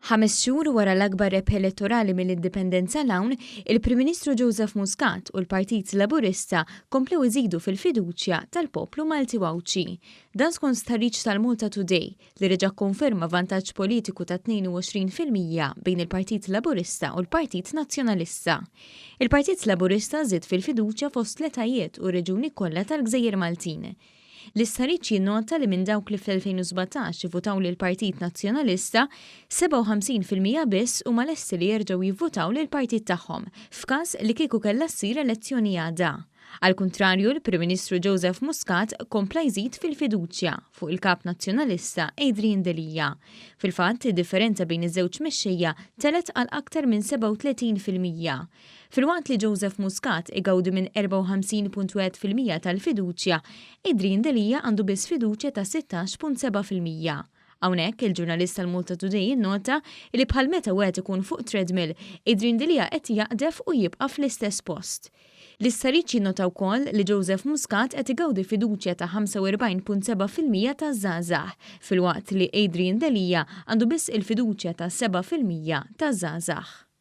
5 xhur wara l-akbar rebħ elettorali mill-Indipendenza l-hawn, il-Prim Ministru Joseph Muscat u l-Partit Laburista komplew iżidu fil-fiduċja tal-poplu Malti Għawdxi. Dan skont stħarriġ tal-Maltatoday li reġa' konferma vantaġġ politiku ta' 22% bejn il-Partit Laburista u l-Partit Nazzjonalista. Il-Partit Laburista żied fil-fiduċja fost l-etajiet u reġuni kollha tal-Gżejjer Maltin. L-istħarriġ jinnota li minn dawk li fl-2017 jivvutaw lill-Partit Nazzjonalista, 57% biss huma lesti li jerġgħu jivvutaw lill-partit tagħhom f'każ li kieku kellha ssir elezzjoni għadha. Għal kuntrarju, l-Prim Ministru Joseph Muscat kompla jżid fil-fiduċja fuq il-kap nazzjonalista Adrian Delia. Fil-fatt, id-differenza bejn iż-żewġ mexxejja telet għal aktar minn 37%. Fil-waqt li Joseph Muscat igawdi minn 54.1% tal-fiduċja, Adrian Delia għandu biss fiduċja ta' 16.7%. Hawnhekk il-ġurnalista tal-Maltatoday nnota li bħal meta wieħed ikun fuq treadmill, Adrian Delia qed jaqdef u jibqa' fl-istess post. L-istħarriġ jinnota wkoll li Joseph Muscat qed igawdi fiduċja ta' 45.7% taż-żgħażagħ, filwaqt li Adrian Delia għandu biss il-fiduċja ta' 7% taż-żgħażagħ.